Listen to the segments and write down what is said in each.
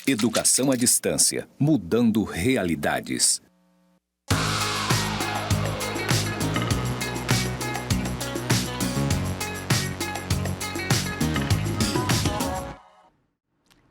Educação à distância, mudando realidades.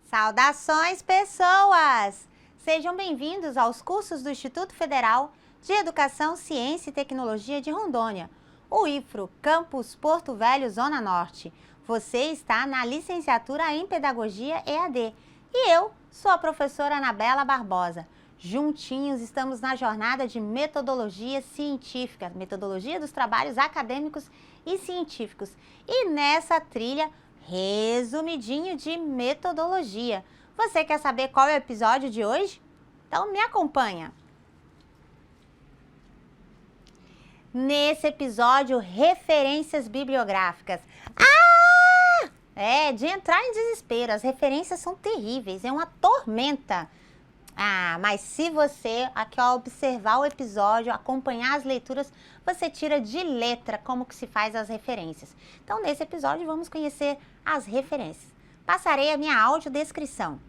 Saudações, pessoas! Sejam bem-vindos aos cursos do Instituto Federal de Educação, Ciência e Tecnologia de Rondônia, o IFRO, Campus Porto Velho, Zona Norte. Você está na licenciatura em Pedagogia EAD e eu sou a professora Anabela Barbosa. Juntinhos estamos na jornada de metodologia científica, metodologia dos trabalhos acadêmicos e científicos. E nessa trilha, resumidinho de metodologia. Você quer saber qual é o episódio de hoje? Então me acompanha. Nesse episódio, referências bibliográficas. De entrar em desespero. As referências são terríveis, é uma tormenta. Mas se você, aqui ao observar o episódio, acompanhar as leituras, você tira de letra como que se faz as referências. Então, nesse episódio, vamos conhecer as referências. Passarei a minha audiodescrição.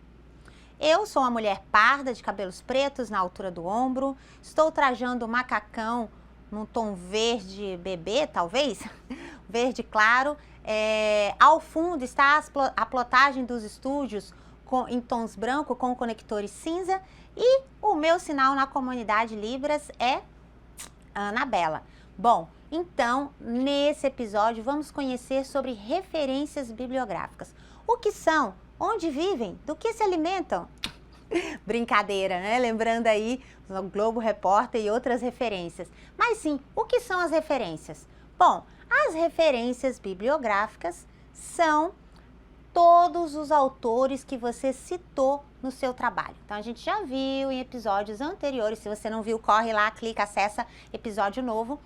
Eu sou uma mulher parda, de cabelos pretos na altura do ombro. Estou trajando macacão num tom verde bebê, talvez, verde claro. Ao fundo está a plotagem dos estúdios em tons branco com conectores cinza e o meu sinal na comunidade Libras é Anabela. Bom, então nesse episódio vamos conhecer sobre referências bibliográficas. O que são? Onde vivem? Do que se alimentam? Brincadeira, né? Lembrando aí o Globo Repórter e outras referências. Mas sim, o que são as referências? Bom, as referências bibliográficas são todos os autores que você citou no seu trabalho. Então, a gente já viu em episódios anteriores. Se você não viu, corre lá, clica, acessa episódio novo.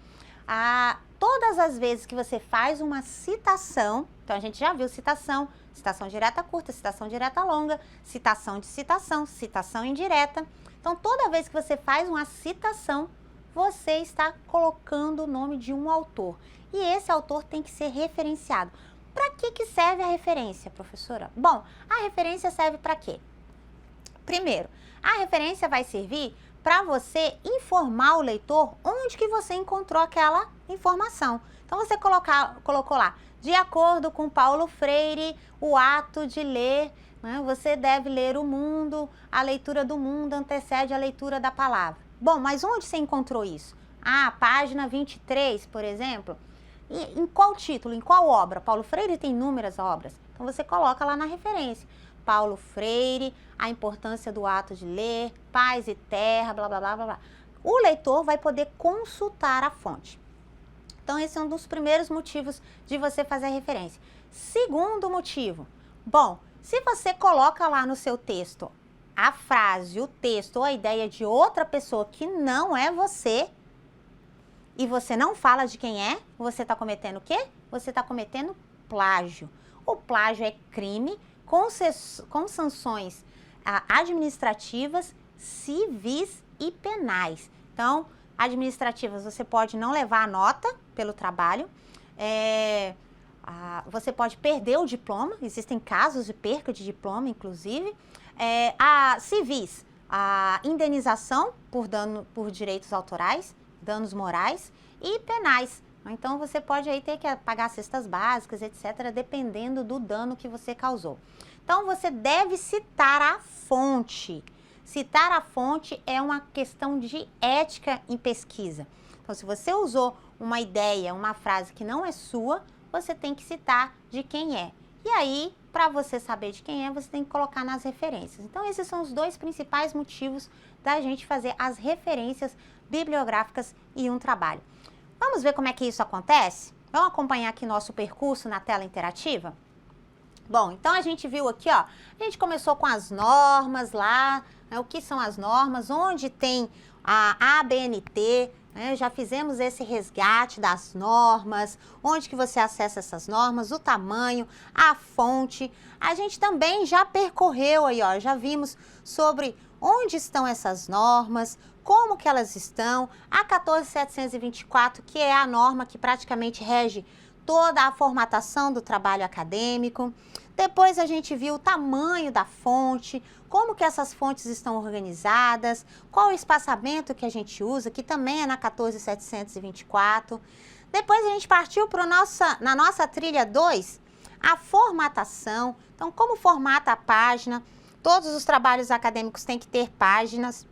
Todas as vezes que você faz uma citação, então a gente já viu citação, citação direta curta, citação direta longa, citação de citação, citação indireta. Então, toda vez que você faz uma citação, você está colocando o nome de um autor. E esse autor tem que ser referenciado. Para que serve a referência, professora? Bom, a referência serve para quê? Primeiro, a referência vai servir para você informar o leitor onde que você encontrou aquela informação. Então, você colocou lá, de acordo com Paulo Freire, o ato de ler, né, você deve ler o mundo, a leitura do mundo antecede a leitura da palavra. Bom, mas onde você encontrou isso? Página 23, por exemplo. Em qual título, em qual obra? Paulo Freire tem inúmeras obras. Então, você coloca lá na referência. Paulo Freire, a importância do ato de ler, paz e terra, blá, blá, blá, blá, blá. O leitor vai poder consultar a fonte. Então, esse é um dos primeiros motivos de você fazer a referência. Segundo motivo. Bom, se você coloca lá no seu texto a frase, o texto ou a ideia de outra pessoa que não é você, e você não fala de quem é, você está cometendo o quê? Você está cometendo plágio. O plágio é crime com sanções administrativas, civis e penais. Então, administrativas, você pode não levar a nota pelo trabalho, você pode perder o diploma, existem casos de perca de diploma, inclusive. Civis, a indenização por direitos autorais, danos morais e penais. Então, você pode aí ter que pagar cestas básicas, etc., dependendo do dano que você causou. Então, você deve citar a fonte. Citar a fonte é uma questão de ética em pesquisa. Então, se você usou uma ideia, uma frase que não é sua, você tem que citar de quem é. E aí, para você saber de quem é, você tem que colocar nas referências. Então, esses são os dois principais motivos da gente fazer as referências bibliográficas em um trabalho. Vamos ver como é que isso acontece? Vamos acompanhar aqui nosso percurso na tela interativa? Bom, então a gente viu aqui, ó, a gente começou com as normas lá, né, o que são as normas, onde tem a ABNT, né, já fizemos esse resgate das normas, onde que você acessa essas normas, o tamanho, a fonte. A gente também já percorreu aí, ó, já vimos sobre onde estão essas normas, como que elas estão, a 14.724, que é a norma que praticamente rege toda a formatação do trabalho acadêmico. Depois a gente viu o tamanho da fonte, como que essas fontes estão organizadas, qual o espaçamento que a gente usa, que também é na 14724. Depois a gente partiu para na nossa trilha 2, a formatação. Então, como formata a página? Todos os trabalhos acadêmicos têm que ter páginas,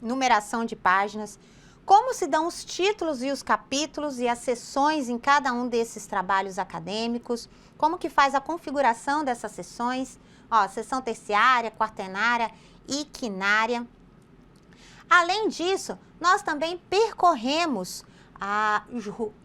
numeração de páginas. Como se dão os títulos e os capítulos e as seções em cada um desses trabalhos acadêmicos. Como que faz a configuração dessas seções. Ó, seção terciária, quaternária e quinária. Além disso, nós também percorremos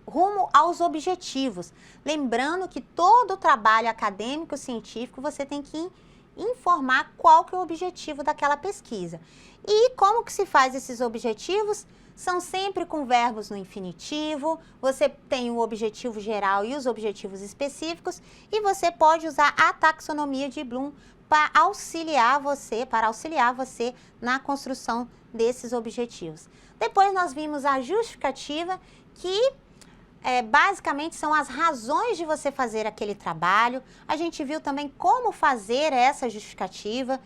rumo aos objetivos. Lembrando que todo trabalho acadêmico científico você tem que informar qual que é o objetivo daquela pesquisa. E como que se faz esses objetivos? São sempre com verbos no infinitivo, você tem o objetivo geral e os objetivos específicos, e você pode usar a taxonomia de Bloom para auxiliar você na construção desses objetivos. Depois nós vimos a justificativa, que basicamente são as razões de você fazer aquele trabalho. A gente viu também como fazer essa justificativa,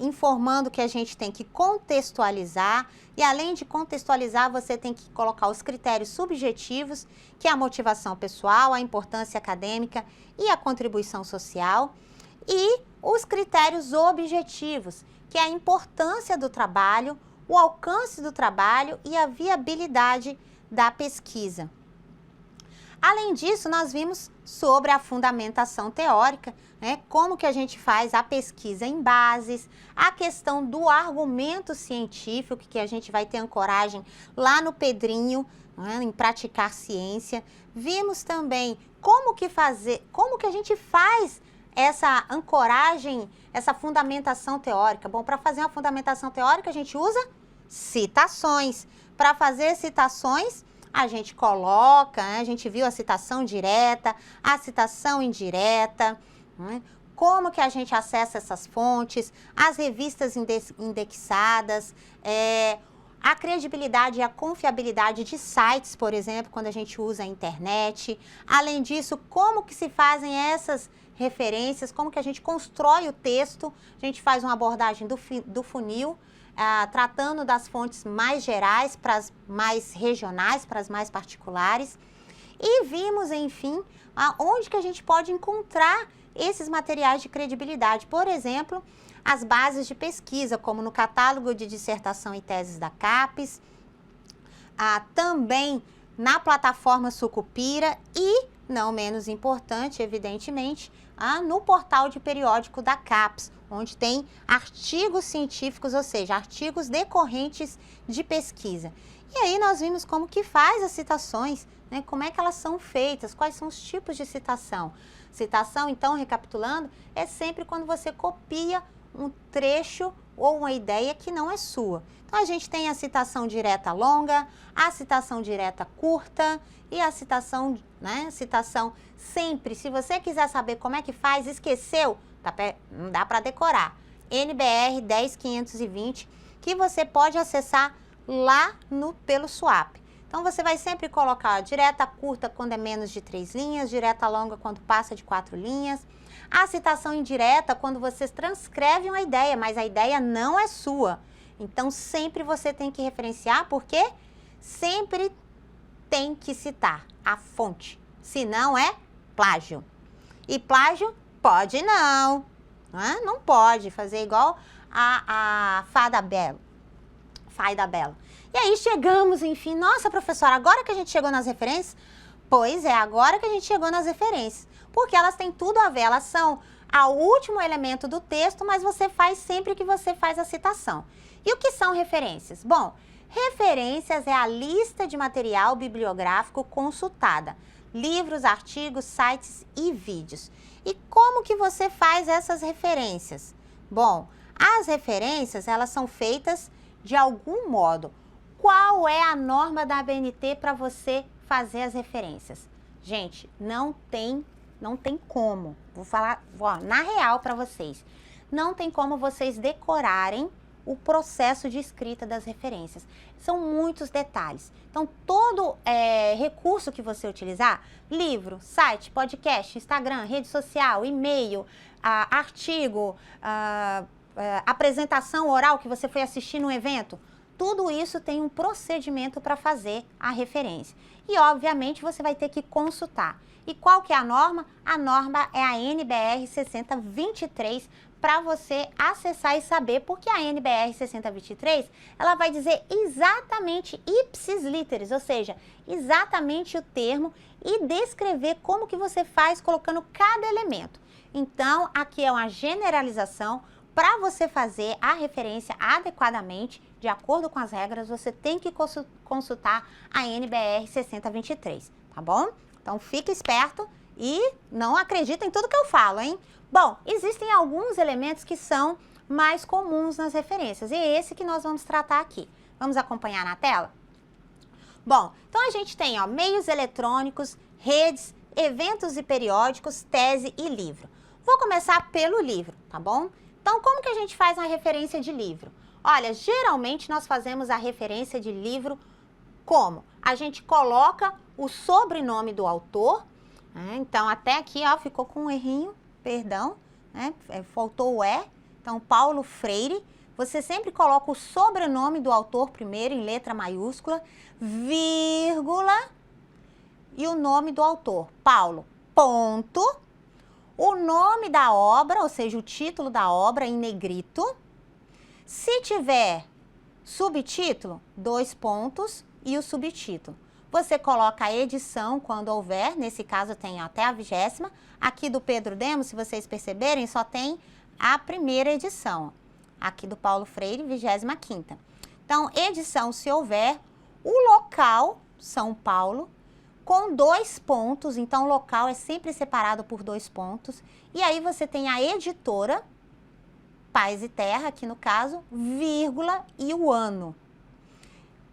informando que a gente tem que contextualizar, e além de contextualizar, você tem que colocar os critérios subjetivos, que é a motivação pessoal, a importância acadêmica e a contribuição social, e os critérios objetivos, que é a importância do trabalho, o alcance do trabalho e a viabilidade da pesquisa. Além disso, nós vimos sobre a fundamentação teórica, como que a gente faz a pesquisa em bases, a questão do argumento científico, que a gente vai ter ancoragem lá no Pedrinho, em praticar ciência. Vimos também como que a gente faz essa ancoragem, essa fundamentação teórica. Bom, para fazer uma fundamentação teórica, a gente usa citações. Para fazer citações, a gente coloca, a gente viu a citação direta, a citação indireta, como que a gente acessa essas fontes, as revistas indexadas, a credibilidade e a confiabilidade de sites, por exemplo, quando a gente usa a internet. Além disso, como que se fazem essas referências, como que a gente constrói o texto, a gente faz uma abordagem do funil, tratando das fontes mais gerais para as mais regionais, para as mais particulares. E vimos, enfim, onde que a gente pode encontrar esses materiais de credibilidade. Por exemplo, as bases de pesquisa, como no catálogo de dissertação e teses da CAPES, também na plataforma Sucupira e, não menos importante, evidentemente, no portal de periódico da CAPES, onde tem artigos científicos, ou seja, artigos decorrentes de pesquisa. E aí nós vimos como que faz as citações, como é que elas são feitas, quais são os tipos de citação. Citação, então, recapitulando, é sempre quando você copia um trecho ou uma ideia que não é sua. Então, a gente tem a citação direta longa, a citação direta curta e a citação, citação sempre. Se você quiser saber como é que faz, esqueceu, não dá para decorar. NBR 10520, que você pode acessar lá pelo SWAP. Então, você vai sempre colocar direta curta quando é menos de 3 linhas, direta longa quando passa de 4 linhas. A citação indireta quando você transcreve uma ideia, mas a ideia não é sua. Então, sempre você tem que referenciar, porque sempre tem que citar a fonte, senão é plágio. E plágio pode não, não pode fazer igual a Fada Belo. E aí chegamos, enfim, nossa professora, agora que a gente chegou nas referências? Pois é, agora que a gente chegou nas referências, porque elas têm tudo a ver, elas são o último elemento do texto, mas você faz sempre que você faz a citação. E o que são referências? Bom, referências é a lista de material bibliográfico consultada, livros, artigos, sites e vídeos. E como que você faz essas referências? Bom, as referências, elas são feitas de algum modo. Qual é a norma da ABNT para você fazer as referências? Gente, não tem como. Vou falar na real para vocês. Não tem como vocês decorarem o processo de escrita das referências. São muitos detalhes. Então, todo recurso que você utilizar, livro, site, podcast, Instagram, rede social, e-mail, artigo, apresentação oral que você foi assistir no evento, tudo isso tem um procedimento para fazer a referência. E, obviamente, você vai ter que consultar. E qual que é a norma? A norma é a NBR 6023, para você acessar e saber, porque a NBR 6023, ela vai dizer exatamente ipsis literis, ou seja, exatamente o termo e descrever como que você faz colocando cada elemento. Então, aqui é uma generalização. Para você fazer a referência adequadamente, de acordo com as regras, você tem que consultar a NBR 6023, tá bom? Então, fique esperto e não acredita em tudo que eu falo, hein? Bom, existem alguns elementos que são mais comuns nas referências e é esse que nós vamos tratar aqui. Vamos acompanhar na tela? Bom, então a gente tem meios eletrônicos, redes, eventos e periódicos, tese e livro. Vou começar pelo livro, tá bom? Então, como que a gente faz uma referência de livro? Olha, geralmente nós fazemos a referência de livro como? A gente coloca o sobrenome do autor, né? Então, até aqui, ficou com um errinho, perdão, né? Faltou o E. Então, Paulo Freire. Você sempre coloca o sobrenome do autor primeiro, em letra maiúscula, vírgula, e o nome do autor, Paulo, ponto, o nome da obra, ou seja, o título da obra em negrito. Se tiver subtítulo, 2 pontos e o subtítulo. Você coloca a edição quando houver, nesse caso tem até a 20ª. Aqui do Pedro Demos, se vocês perceberem, só tem a primeira edição. Aqui do Paulo Freire, 25ª. Então, edição se houver, o local, São Paulo, com 2 pontos, então o local é sempre separado por 2 pontos. E aí você tem a editora, Paz e Terra, aqui no caso, vírgula e o ano,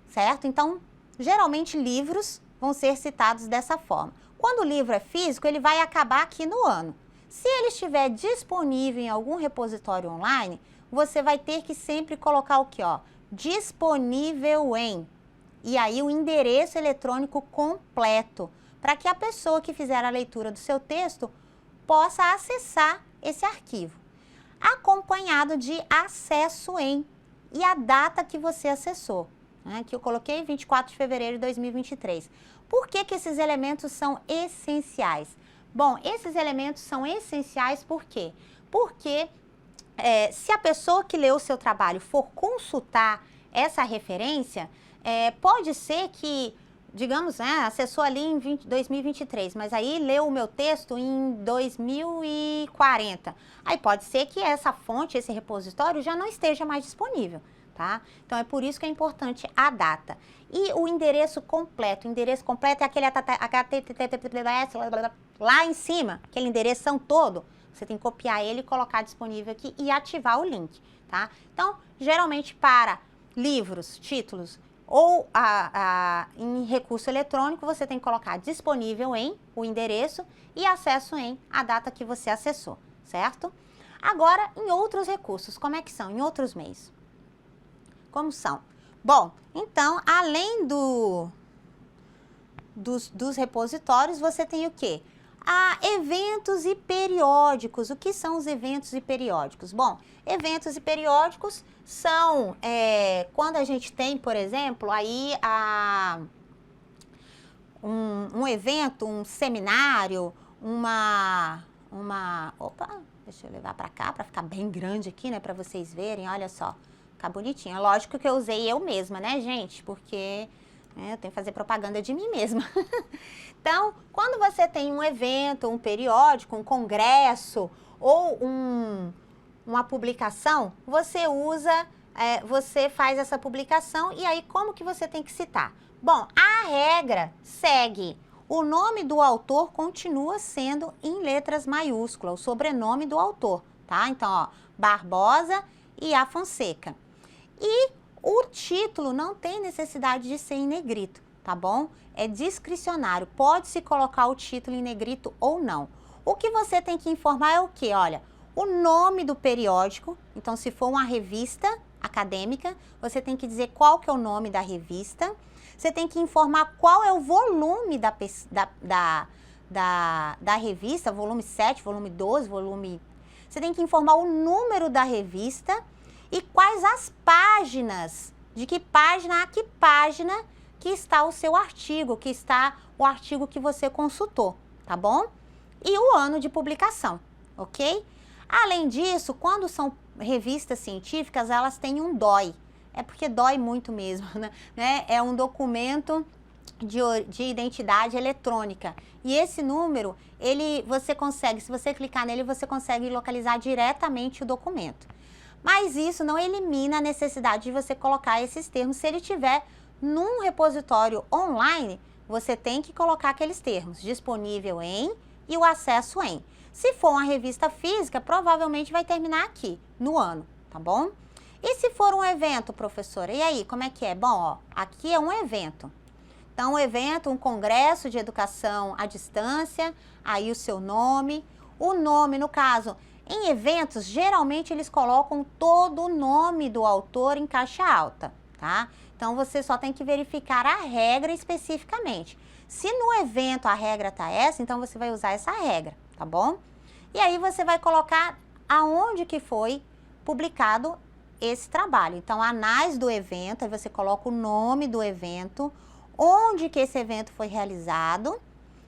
certo? Então, geralmente livros vão ser citados dessa forma. Quando o livro é físico, ele vai acabar aqui no ano. Se ele estiver disponível em algum repositório online, você vai ter que sempre colocar o quê? Disponível em. E aí o endereço eletrônico completo, para que a pessoa que fizer a leitura do seu texto possa acessar esse arquivo. Acompanhado de acesso em e a data que você acessou. Que eu coloquei 24 de fevereiro de 2023. Por que que esses elementos são essenciais? Bom, esses elementos são essenciais por quê? Porque se a pessoa que leu o seu trabalho for consultar essa referência, pode ser que, digamos, acessou ali em 2023, mas aí leu o meu texto em 2040. Aí pode ser que essa fonte, esse repositório já não esteja mais disponível. Tá? Então, é por isso que é importante a data. E o endereço completo. O endereço completo é aquele HTTPS lá em cima, aquele endereção todo. Você tem que copiar ele e colocar disponível aqui e ativar o link, tá? Então, geralmente para livros, títulos ou em recurso eletrônico, você tem que colocar disponível em o endereço e acesso em a data que você acessou, certo? Agora, em outros recursos, como é que são? Em outros meios. Como são? Bom, então, além dos repositórios, você tem o quê? Eventos e periódicos. O que são os eventos e periódicos? Bom, eventos e periódicos são quando a gente tem, por exemplo, aí um evento, um seminário, opa, deixa eu levar para cá, para ficar bem grande aqui, né, para vocês verem, olha só. Ficar bonitinha. Lógico que eu usei eu mesma, né, gente? Porque eu tenho que fazer propaganda de mim mesma. Então, quando você tem um evento, um periódico, um congresso ou uma publicação, você você faz essa publicação e aí como que você tem que citar? Bom, a regra segue. O nome do autor continua sendo em letras maiúsculas, o sobrenome do autor, tá? Então, Barbosa e A Fonseca. E o título não tem necessidade de ser em negrito, tá bom? É discricionário, pode-se colocar o título em negrito ou não. O que você tem que informar é o quê? Olha, o nome do periódico, então se for uma revista, acadêmica, você tem que dizer qual que é o nome da revista, você tem que informar qual é o volume da revista, volume 7, volume 12, volume... Você tem que informar o número da revista e quais as páginas, de que página a que página que está o seu artigo, que está o artigo que você consultou, tá bom? E o ano de publicação, ok? Além disso, quando são revistas científicas, elas têm um DOI. É porque dói muito mesmo, né? É um documento de identidade eletrônica. E esse número, você consegue, se você clicar nele, você consegue localizar diretamente o documento. Mas isso não elimina a necessidade de você colocar esses termos. Se ele tiver num repositório online, você tem que colocar aqueles termos, disponível em e o acesso em. Se for uma revista física, provavelmente vai terminar aqui, no ano, tá bom? E se for um evento, professora? E aí, como é que é? Bom, ó, aqui é um evento. Então, um evento, um congresso de educação à distância, aí o seu nome. O nome, no caso, em eventos, geralmente eles colocam todo o nome do autor em caixa alta, tá? Então, você só tem que verificar a regra especificamente. Se no evento a regra tá essa, então você vai usar essa regra, tá bom? E aí você vai colocar aonde que foi publicado esse trabalho. Então, anais do evento, aí você coloca o nome do evento, onde que esse evento foi realizado.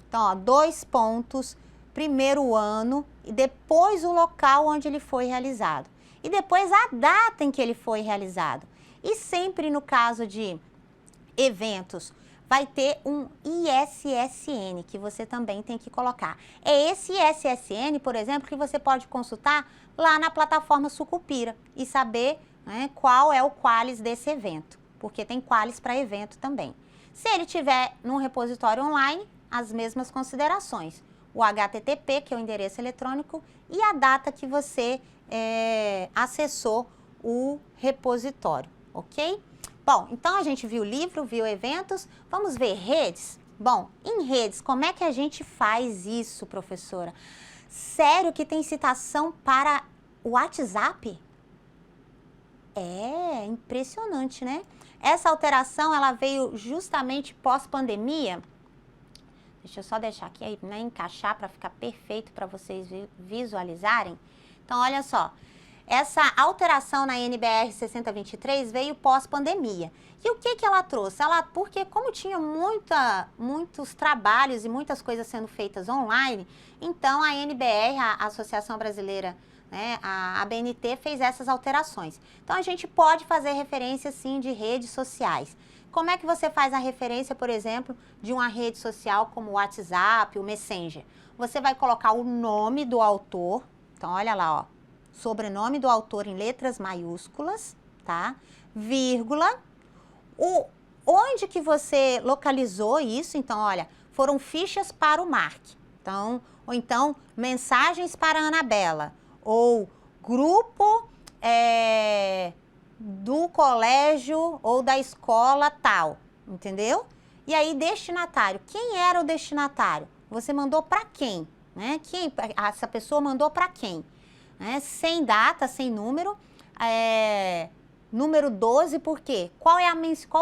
Então, ó, 2 pontos, primeiro ano e depois o local onde ele foi realizado. E depois a data em que ele foi realizado. E sempre no caso de eventos, vai ter um ISSN, que você também tem que colocar. É esse ISSN, por exemplo, que você pode consultar lá na plataforma Sucupira e saber, né, qual é o qualis desse evento, porque tem qualis para evento também. Se ele tiver num repositório online, as mesmas considerações. O HTTP, que é o endereço eletrônico, e a data que você acessou o repositório, ok? Bom, então a gente viu livro, viu eventos, vamos ver redes? Bom, em redes, como é que a gente faz isso, professora? Sério que tem citação para o WhatsApp? É impressionante, né? Essa alteração, ela veio justamente pós-pandemia. Deixa eu só deixar aqui, né, encaixar para ficar perfeito para vocês visualizarem. Então, olha só. Essa alteração na NBR 6023 veio pós-pandemia. E o que ela trouxe? Porque como tinha muitos trabalhos e muitas coisas sendo feitas online, então a NBR, a Associação Brasileira, né, a ABNT, fez essas alterações. Então a gente pode fazer referência, sim, de redes sociais. Como é que você faz a referência, por exemplo, de uma rede social como o WhatsApp, o Messenger? Você vai colocar o nome do autor, então olha lá, ó. Sobrenome do autor em letras maiúsculas, tá? Vírgula. Onde que você localizou isso? Então, olha, foram fichas para o Mark. Então, ou então, mensagens para a Anabela. Ou grupo do colégio ou da escola tal, entendeu? E aí, destinatário. Quem era o destinatário? Você mandou para quem? Né? Essa pessoa mandou para quem? Sem data, sem número, número 12, por quê? Qual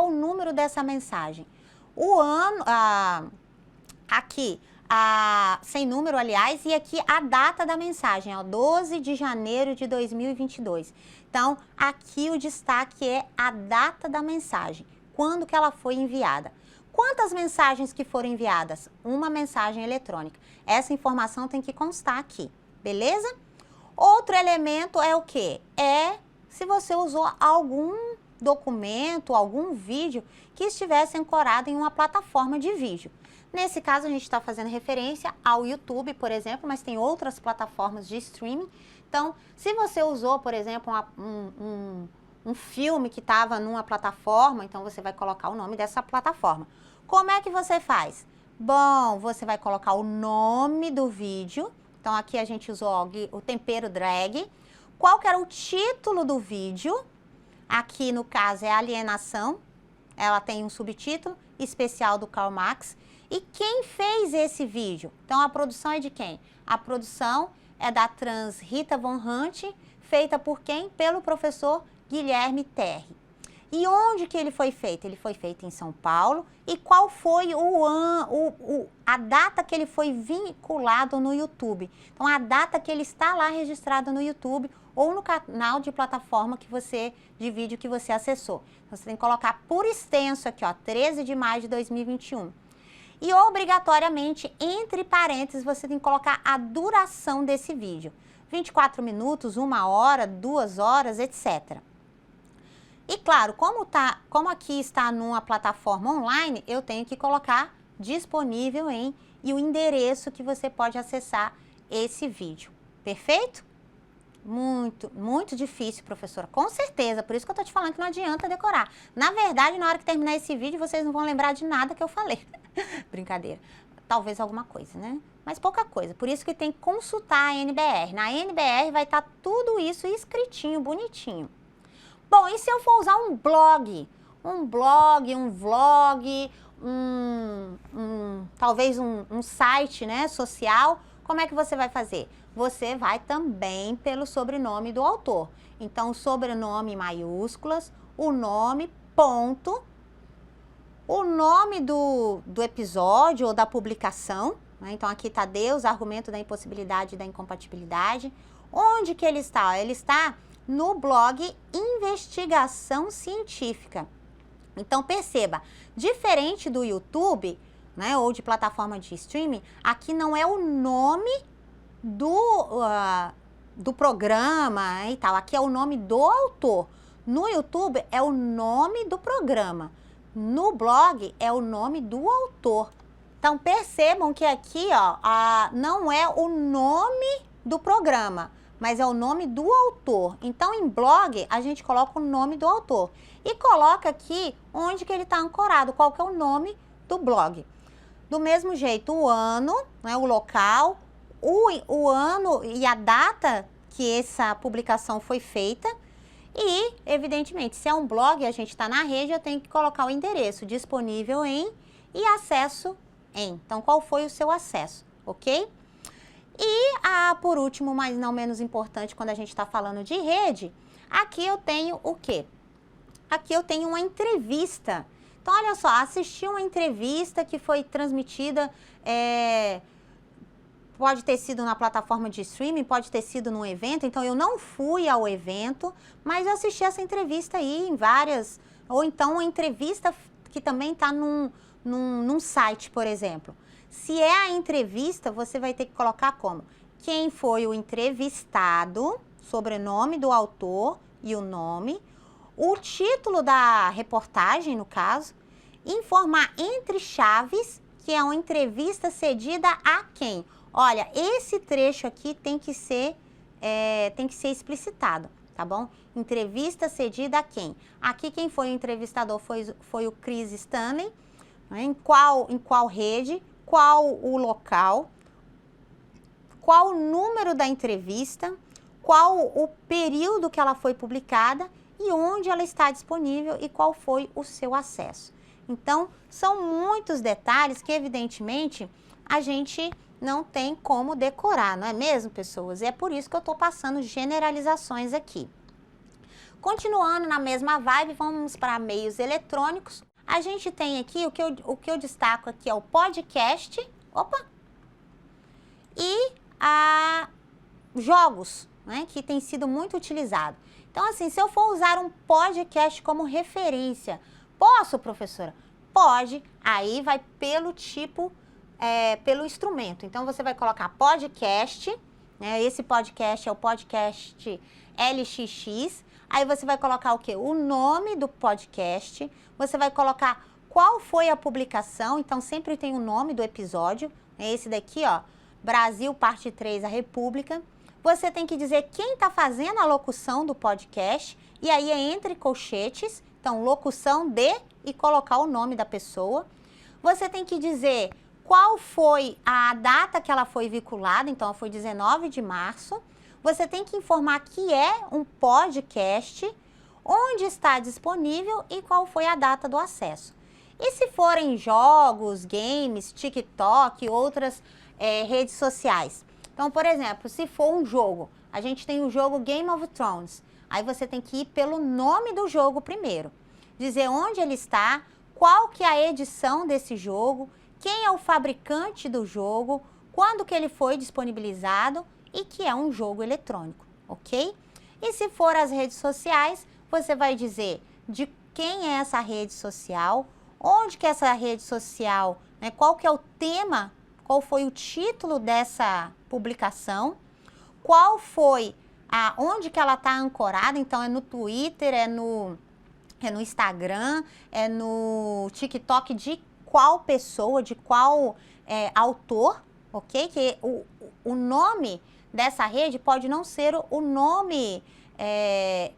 o número dessa mensagem? O ano, aqui, sem número, aliás, e aqui a data da mensagem, ó, 12 de janeiro de 2022. Então, aqui o destaque é a data da mensagem, quando que ela foi enviada. Quantas mensagens que foram enviadas? Uma mensagem eletrônica. Essa informação tem que constar aqui, beleza? Outro elemento é o quê? É se você usou algum documento, algum vídeo que estivesse ancorado em uma plataforma de vídeo. Nesse caso, a gente está fazendo referência ao YouTube, por exemplo, mas tem outras plataformas de streaming. Então, se você usou, por exemplo, um filme que estava numa plataforma, então você vai colocar o nome dessa plataforma. Como é que você faz? Bom, você vai colocar o nome do vídeo. Então, aqui a gente usou o tempero drag. Qual que era o título do vídeo? Aqui, no caso, é Alienação. Ela tem um subtítulo especial do Karl Marx. E quem fez esse vídeo? Então, a produção é de quem? A produção é da trans Rita Von Hunt, feita por quem? Pelo professor Guilherme Terry. E onde que ele foi feito? Ele foi feito em São Paulo. E qual foi a data que ele foi vinculado no YouTube? Então, a data que ele está lá registrado no YouTube ou no canal de plataforma de vídeo que você acessou. Então, você tem que colocar por extenso aqui, ó, 13 de maio de 2021. E obrigatoriamente, entre parênteses, você tem que colocar a duração desse vídeo. 24 minutos, 1 hora, 2 horas, etc. E claro, como aqui está numa plataforma online, eu tenho que colocar disponível e o endereço que você pode acessar esse vídeo. Perfeito? Muito, muito difícil, professora. Com certeza, por isso que eu tô te falando que não adianta decorar. Na verdade, na hora que terminar esse vídeo, vocês não vão lembrar de nada que eu falei. Brincadeira. Talvez alguma coisa, né? Mas pouca coisa. Por isso que tem que consultar a NBR. Na NBR vai estar tudo isso escritinho, bonitinho. Bom, e se eu for usar um blog? Um vlog, talvez um site, né, social, como é que você vai fazer? Você vai também pelo sobrenome do autor. Então, sobrenome em maiúsculas, o nome, ponto, o nome do episódio ou da publicação, né? Então, aqui está Deus, argumento da impossibilidade e da incompatibilidade. Onde que ele está? Ele está no blog Investigação Científica. Então, perceba, diferente do YouTube, né, ou de plataforma de streaming, aqui não é o nome do programa e tal, aqui é o nome do autor. No YouTube é o nome do programa, no blog é o nome do autor. Então, percebam que aqui, ó, não é o nome do programa, mas é o nome do autor. Então, em blog, a gente coloca o nome do autor. E coloca aqui onde que ele está ancorado, qual que é o nome do blog. Do mesmo jeito, o ano, né, o local, o ano e a data que essa publicação foi feita. E, evidentemente, se é um blog e a gente está na rede, eu tenho que colocar o endereço disponível em e acesso em. Então, qual foi o seu acesso, ok? E, por último, mas não menos importante, quando a gente está falando de rede, aqui eu tenho o quê? Aqui eu tenho uma entrevista. Então, olha só, assisti uma entrevista que foi transmitida, pode ter sido na plataforma de streaming, pode ter sido num evento. Então, eu não fui ao evento, mas eu assisti essa entrevista aí em várias, ou então uma entrevista que também está num site, por exemplo. Se é a entrevista, você vai ter que colocar como? Quem foi o entrevistado, sobrenome do autor e o nome, o título da reportagem, no caso, informar entre chaves que é uma entrevista cedida a quem? Olha, esse trecho aqui tem que ser explicitado, tá bom? Entrevista cedida a quem? Aqui quem foi o entrevistador foi o Chris Stanley, né? Em qual rede? Qual o local, qual o número da entrevista, qual o período que ela foi publicada e onde ela está disponível e qual foi o seu acesso. Então, são muitos detalhes que, evidentemente, a gente não tem como decorar, não é mesmo, pessoas? E é por isso que eu estou passando generalizações aqui. Continuando na mesma vibe, vamos para meios eletrônicos. A gente tem aqui, o que eu destaco aqui é o podcast, e jogos, né, que tem sido muito utilizado. Então, assim, se eu for usar um podcast como referência, posso, professora? Pode, aí vai pelo tipo, pelo instrumento. Então, você vai colocar podcast, né, esse podcast é o podcast LXX, aí você vai colocar o quê? O nome do podcast, você vai colocar qual foi a publicação, então sempre tem o nome do episódio, é esse daqui, ó, Brasil, parte 3, a República. Você tem que dizer quem está fazendo a locução do podcast, e aí é entre colchetes, então locução de e colocar o nome da pessoa. Você tem que dizer qual foi a data que ela foi vinculada, então foi 19 de março. Você tem que informar que é um podcast, onde está disponível e qual foi a data do acesso. E se forem jogos, games, TikTok, outras redes sociais, Então, por exemplo, se for um jogo, a gente tem o jogo Game of Thrones. Aí você tem que ir pelo nome do jogo primeiro. Dizer onde ele está, qual que é a edição desse jogo, quem é o fabricante do jogo, quando que ele foi disponibilizado e que é um jogo eletrônico, ok? E se for as redes sociais, você vai dizer de quem é essa rede social, onde que é essa rede social, né, qual que é o tema, qual foi o título dessa publicação, qual foi onde que ela está ancorada, então é no Twitter, é no Instagram, é no TikTok, de qual pessoa, de qual autor, ok? Que o nome dessa rede pode não ser o nome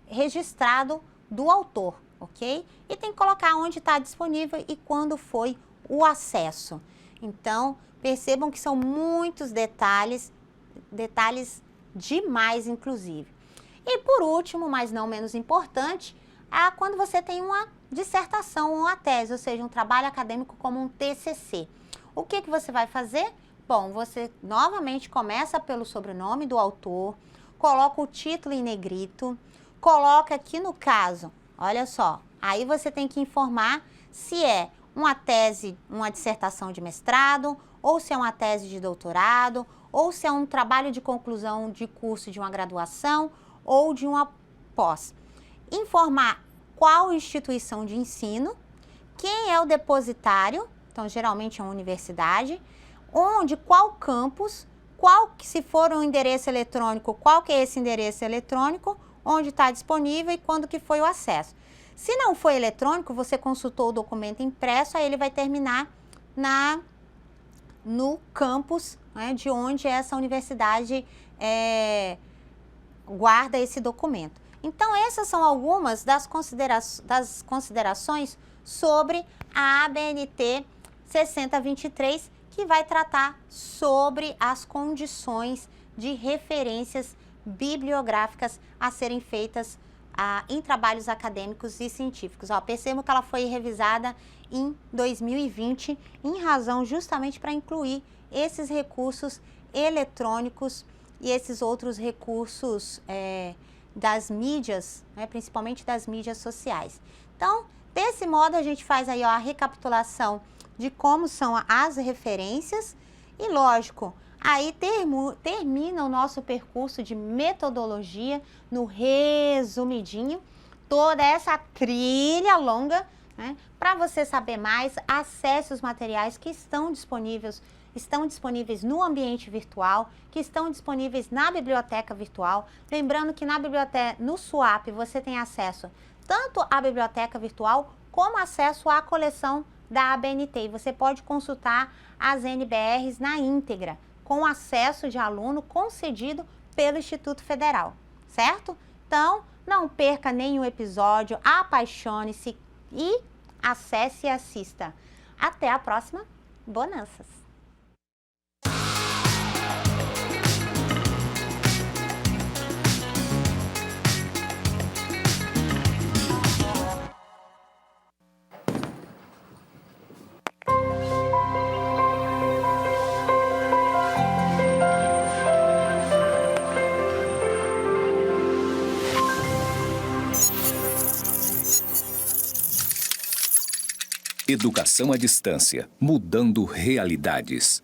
registrado do autor, ok? E tem que colocar onde está disponível e quando foi o acesso. Então, percebam que são muitos detalhes demais, inclusive. E por último, mas não menos importante, quando você tem uma dissertação ou uma tese, ou seja, um trabalho acadêmico como um TCC. O que você vai fazer? Bom, você novamente começa pelo sobrenome do autor, coloca o título em negrito, coloca aqui no caso, olha só, aí você tem que informar se é uma tese, uma dissertação de mestrado, ou se é uma tese de doutorado, ou se é um trabalho de conclusão de curso de uma graduação ou de uma pós. Informar qual instituição de ensino, quem é o depositário, então geralmente é uma universidade, qual campus, se for um endereço eletrônico, qual que é esse endereço eletrônico, onde está disponível e quando que foi o acesso. Se não foi eletrônico, você consultou o documento impresso, aí ele vai terminar no campus, né, de onde essa universidade guarda esse documento. Então, essas são algumas das considerações sobre a ABNT 6023, que vai tratar sobre as condições de referências bibliográficas a serem feitas em trabalhos acadêmicos e científicos. Percebam que ela foi revisada em 2020, em razão justamente para incluir esses recursos eletrônicos e esses outros recursos das mídias, né, principalmente das mídias sociais. Então, desse modo, a gente faz aí a recapitulação de como são as referências e, lógico, aí termina o nosso percurso de metodologia no resumidinho, toda essa trilha longa, né? Para você saber mais, acesse os materiais que estão disponíveis no ambiente virtual, que estão disponíveis na biblioteca virtual. Lembrando que no SWAP você tem acesso tanto à biblioteca virtual como acesso à coleção da ABNT. E você pode consultar as NBRs na íntegra, com acesso de aluno concedido pelo Instituto Federal, certo? Então, não perca nenhum episódio, apaixone-se e acesse e assista. Até a próxima, bonanças! Educação à distância, mudando realidades.